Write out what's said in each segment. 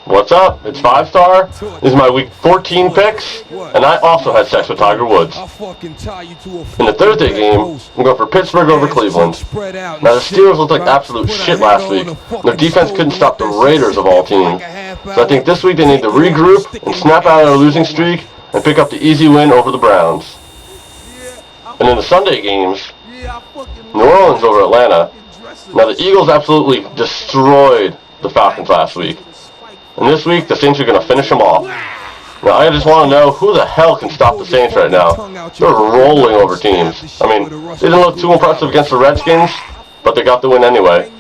What's up? It's 5-star. This is my week 14 picks, and I also had sex with Tiger Woods. In the Thursday game, I'm going for Pittsburgh over Cleveland. Now, the Steelers looked like absolute shit last week. Their defense couldn't stop the Raiders of all teams. So I think this week they need to regroup and snap out of their losing streak and pick up the easy win over the Browns. And in the Sunday games, New Orleans over Atlanta. Now, the Eagles absolutely destroyed the Falcons last week. And this week, the Saints are going to finish them off. Now, I just want to know who the hell can stop the Saints right now. They're rolling over teams. I mean, they didn't look too impressive against the Redskins, but they got the win anyway.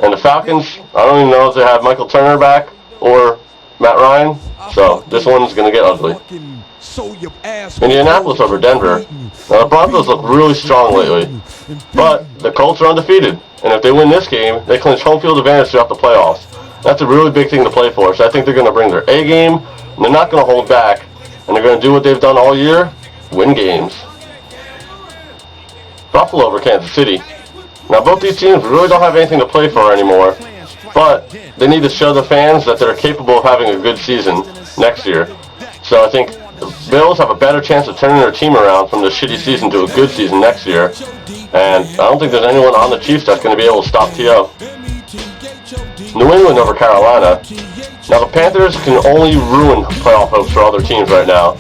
And the Falcons, I don't even know if they have Michael Turner back or Matt Ryan, so this one's going to get ugly. Indianapolis over Denver. Now, the Broncos look really strong lately, but the Colts are undefeated. And if they win this game, they clinch home field advantage throughout the playoffs. That's a really big thing to play for, so I think they're going to bring their A game, and they're not going to hold back, and they're going to do what they've done all year, win games. Buffalo over Kansas City. Now, both these teams really don't have anything to play for anymore, but they need to show the fans that they're capable of having a good season next year. So I think the Bills have a better chance of turning their team around from the shitty season to a good season next year, and I don't think there's anyone on the Chiefs that's going to be able to stop T.O. New England over Carolina. Now, the Panthers can only ruin playoff hopes for other teams right now.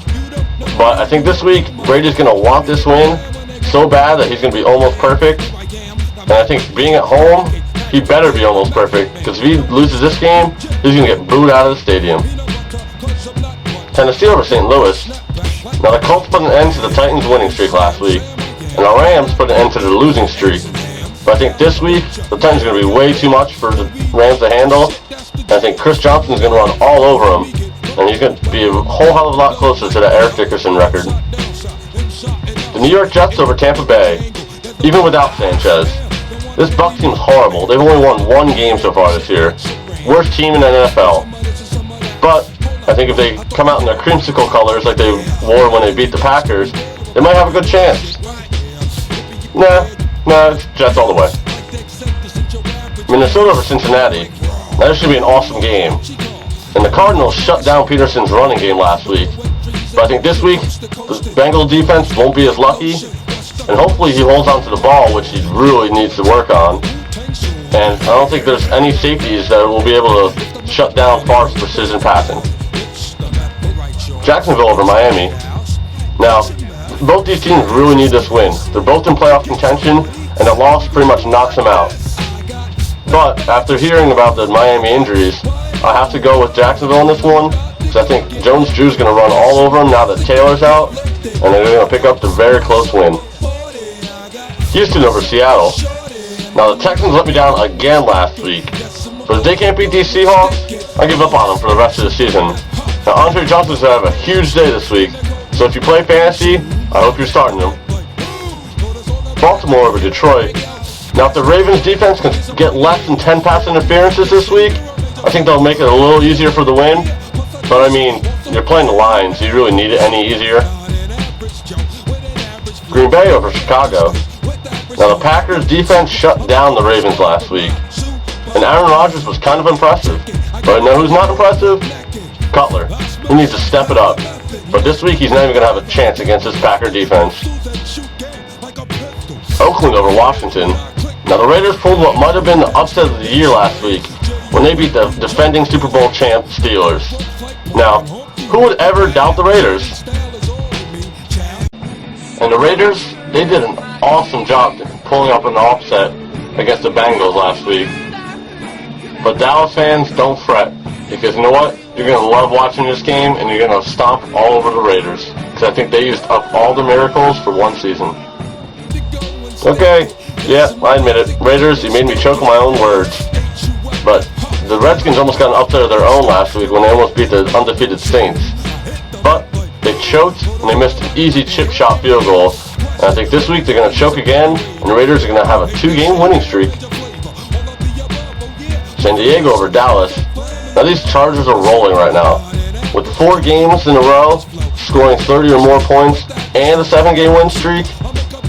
But I think this week, Brady's going to want this win so bad that he's going to be almost perfect. And I think being at home, he better be almost perfect. Because if he loses this game, he's going to get booed out of the stadium. Tennessee over St. Louis. Now, the Colts put an end to the Titans' winning streak last week. And the Rams put an end to the losing streak. But I think this week, the Titans are going to be way too much for the Rams to handle. And I think Chris Johnson is going to run all over him. And he's going to be a whole hell of a lot closer to the Eric Dickerson record. The New York Jets over Tampa Bay, even without Sanchez. This Bucs team's horrible. They've only won one game so far this year. Worst team in the NFL. But I think if they come out in their creamsicle colors like they wore when they beat the Packers, they might have a good chance. Nah, it's Jets all the way. Minnesota over Cincinnati. That should be an awesome game. And the Cardinals shut down Peterson's running game last week. But I think this week, the Bengals defense won't be as lucky. And hopefully he holds on to the ball, which he really needs to work on. And I don't think there's any safeties that will be able to shut down Favre's precision passing. Jacksonville over Miami. Now, both these teams really need this win. They're both in playoff contention, and a loss pretty much knocks them out. But after hearing about the Miami injuries, I have to go with Jacksonville in this one, because I think Jones-Drew's going to run all over them now that Taylor's out, and they're going to pick up the very close win. Houston over Seattle. Now, the Texans let me down again last week, but if they can't beat these Seahawks, I give up on them for the rest of the season. Now, Andre Johnson's going to have a huge day this week, so if you play fantasy, I hope you're starting them. Baltimore over Detroit. Now, if the Ravens defense can get less than 10 pass interferences this week, I think they'll make it a little easier for the win. But I mean, you're playing the Lions. Do you really need it any easier? Green Bay over Chicago. Now, the Packers defense shut down the Ravens last week. And Aaron Rodgers was kind of impressive. But I know who's not impressive? Cutler. He needs to step it up. But this week, he's not even going to have a chance against this Packer defense. Oakland over Washington. Now, the Raiders pulled what might have been the upset of the year last week when they beat the defending Super Bowl champ Steelers. Now, who would ever doubt the Raiders? And the Raiders, they did an awesome job pulling up an upset against the Bengals last week. But Dallas fans, don't fret. Because you know what? You're going to love watching this game, and you're going to stomp all over the Raiders. Because I think they used up all the miracles for one season. Okay, yeah, I admit it. Raiders, you made me choke on my own words. But the Redskins almost got an upset of their own last week when they almost beat the undefeated Saints. But they choked, and they missed an easy chip shot field goal. And I think this week they're going to choke again, and the Raiders are going to have a 2-game winning streak. San Diego over Dallas. Now, these Chargers are rolling right now. With 4 games in a row, scoring 30 or more points, and a 7-game win streak,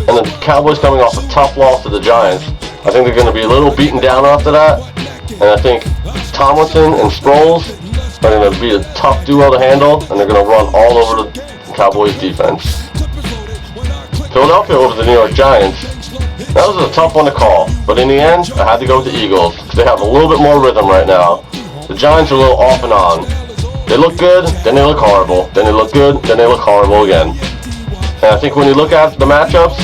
and the Cowboys coming off a tough loss to the Giants, I think they're going to be a little beaten down after that. And I think Tomlinson and Sproles are going to be a tough duo to handle, and they're going to run all over the Cowboys defense. Philadelphia over the New York Giants. That was a tough one to call, but in the end, I had to go with the Eagles because they have a little bit more rhythm right now. The Giants are a little off and on. They look good, then they look horrible. Then they look good, then they look horrible again. And I think when you look at the matchups,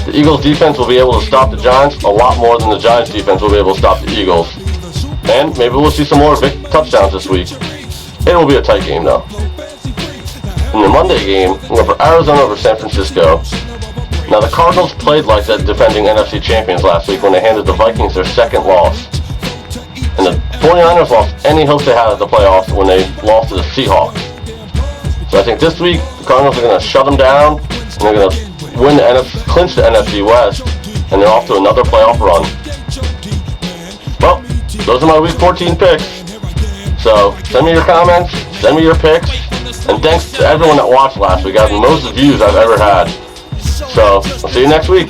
the Eagles defense will be able to stop the Giants a lot more than the Giants defense will be able to stop the Eagles. And maybe we'll see some more big touchdowns this week. It will be a tight game though. In the Monday game, I'm going for Arizona over San Francisco. Now the Cardinals played like the defending NFC champions last week when they handed the Vikings their second loss. And the 49ers lost any hopes they had at the playoffs when they lost to the Seahawks. So I think this week, the Cardinals are going to shut them down, and they're going to clinch the NFC West, and they're off to another playoff run. Well, those are my Week 14 picks. So send me your comments, send me your picks, and thanks to everyone that watched last week. I had the most views I've ever had. So, I'll see you next week.